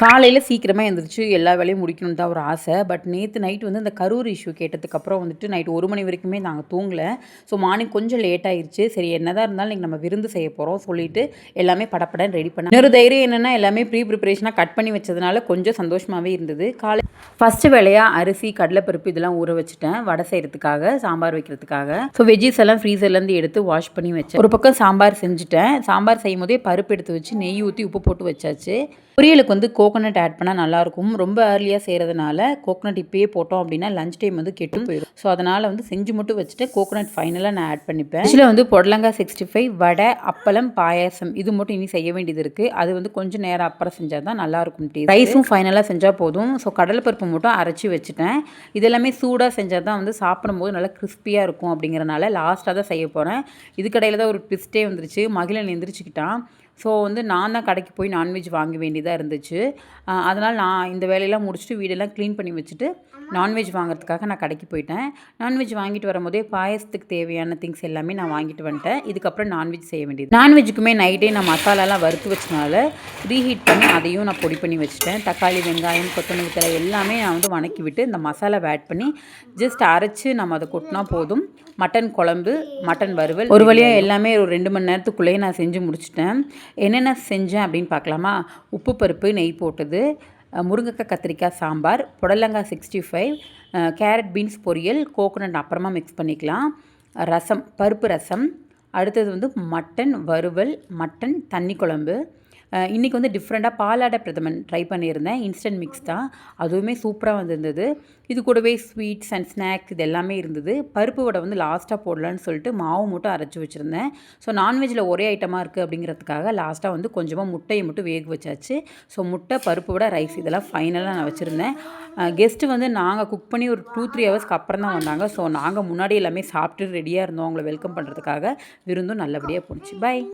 காலையில் சீக்கிரமாக எழுந்திரிச்சு எல்லா வேலையும் முடிக்கணும்னு தான் ஒரு ஆசை. பட் நேற்று நைட் வந்து இந்த கரூர் இஷ்யூ கேட்டதுக்கப்புறம் வந்துட்டு நைட் 1 மணி வரைக்குமே நாங்கள் தூங்கலை. ஸோ மார்னிங் கொஞ்சம் லேட் ஆயிடுச்சு. சரி என்னதான் இருந்தாலும் இன்றைக்கி நம்ம விருந்து செய்ய போகிறோம் சொல்லிட்டு எல்லாமே படப்படன்னு ரெடி பண்ணேன். இன்னொரு தைரியம் என்னென்னா எல்லாமே ப்ரிப்பரேஷனாக கட் பண்ணி வச்சதுனால கொஞ்சம் சந்தோஷமாகவே இருந்தது. ஃபஸ்ட்டு வேலையாக அரிசி கடலைப்பருப்பு இதெல்லாம் ஊற வச்சுட்டேன் வடை செய்கிறதுக்காக, சாம்பார் வைக்கிறதுக்காக. ஸோ வெஜ்ஜீஸ் எல்லாம் ஃப்ரீசர்லேருந்து எடுத்து வாஷ் பண்ணி வச்சேன். ஒரு பக்கம் சாம்பார் செஞ்சுட்டேன். சாம்பார் செய்யும் போதே பருப்பு எடுத்து வச்சு நெய் ஊற்றி உப்பு போட்டு வச்சாச்சு. பொரியலுக்கு வந்து கோகோனட் ஆட் பண்ணால் நல்லாயிருக்கும். ரொம்ப ஏர்லியாக செய்கிறதுனால கோகோனட் இப்போயே போட்டோம் அப்படின்னா லஞ்ச் டைம் வந்து கெட்டு போயிடும். ஸோ அதனால் வந்து செஞ்சு மட்டும் வச்சுட்டு கோகோனட் ஃபைனலாக நான் ஆட் பண்ணிப்பேன். இதில் வந்து புடலங்காய் 65, வடை, அப்பளம், பாயாசம் இது மட்டும் இனி செய்ய வேண்டியது இருக்குது. அது வந்து கொஞ்சம் நேரம் அப்புறம் செஞ்சால் தான் நல்லாயிருக்கும். ரைஸும் ஃபைனலாக செஞ்சால் போதும். ஸோ கடலைப்பருப்பு மட்டும் அரைச்சி வச்சுட்டேன். இதெல்லாமே சூடாக செஞ்சால் தான் வந்து சாப்பிடும்போது நல்லா கிறிஸ்பியாக இருக்கும் அப்படிங்கிறனால லாஸ்ட்டாக தான் செய்ய போகிறேன். இதுக்கடையில் தான் ஒரு ட்விஸ்ட்டே வந்துருச்சு. மகிழன் எந்திரிச்சிக்கிட்டான். ஸோ வந்து நான் தான் கடைக்கு போய் நான்வெஜ் வாங்க வேண்டியதாக இருந்துச்சு. அதனால் நான் இந்த வேலையெல்லாம் முடிச்சுட்டு வீடெல்லாம் க்ளீன் பண்ணி வச்சுட்டு நான்வெஜ் வாங்குறதுக்காக நான் கடைக்கு போயிட்டேன். நான்வெஜ் வாங்கிட்டு வரும்போதே பாயசத்துக்கு தேவையான திங்ஸ் எல்லாமே நான் வாங்கிட்டு வந்துட்டேன். இதுக்கப்புறம் நான்வெஜ் செய்ய வேண்டியது. நான்வெஜ்ஜுக்குமே நைட்டே நான் மசாலாலாம் வறுத்து வச்சனால ரீஹீட் பண்ணி அதையும் நான் பொடி பண்ணி வச்சுட்டேன். தக்காளி, வெங்காயம், கொத்தமல்லி தழை எல்லாமே நான் வந்து வணக்கி விட்டு இந்த மசாலாவை ஆட் பண்ணி ஜஸ்ட் அரைச்சி நம்ம அதை கொட்டினா போதும். மட்டன் குழம்பு, மட்டன் வறுவல் ஒரு வழியாக எல்லாமே ஒரு 2 மணி நேரத்துக்குள்ளேயே நான் செஞ்சு முடிச்சிட்டேன். என்னென்ன செஞ்சேன் அப்படின்னு பார்க்கலாமா? உப்பு பருப்பு நெய் போட்டது, முருங்கைக்காய் கத்திரிக்காய் சாம்பார், புடலங்காய் 65, கேரட் பீன்ஸ் பொரியல், கோகோனட் அப்புறமா மிக்ஸ் பண்ணிக்கலாம், ரசம், பருப்பு ரசம், அடுத்தது வந்து மட்டன் வறுவல், மட்டன் தண்ணி குழம்பு. இன்றைக்கி வந்து டிஃப்ரெண்ட்டாக பாலாடை பிரதமன் ட்ரை பண்ணியிருந்தேன். இன்ஸ்டன்ட் மிக்ஸ் தான், அதுவுமே சூப்பராக வந்திருந்தது. இது கூடவே ஸ்வீட்ஸ் அண்ட் ஸ்நாக்ஸ் இது எல்லாமே இருந்தது. பருப்பு வடை வந்து லாஸ்ட்டாக போடலான்னு சொல்லிட்டு மாவு மட்டும் அரைச்சி வச்சுருந்தேன். ஸோ நான்வெஜ்ஜில் ஒரே ஐட்டமாக இருக்குது அப்படிங்கிறதுக்காக லாஸ்ட்டாக வந்து கொஞ்சமாக முட்டையை மட்டும் வேக வச்சாச்சு. ஸோ முட்டை, பருப்பு வடை, ரைஸ் இதெல்லாம் ஃபைனலாக நான் வச்சுருந்தேன். கெஸ்ட்டு வந்து நாங்கள் குக் பண்ணி ஒரு 2-3 ஹவர்ஸ்க்கு அப்புறம் தான் வந்தாங்க. ஸோ நாங்கள் முன்னாடி எல்லாமே சாப்பிட்டு ரெடியாக இருந்தோம் அவங்கள வெல்கம் பண்ணுறதுக்காக. விருந்தும் நல்லபடியாக போணுச்சு. பை.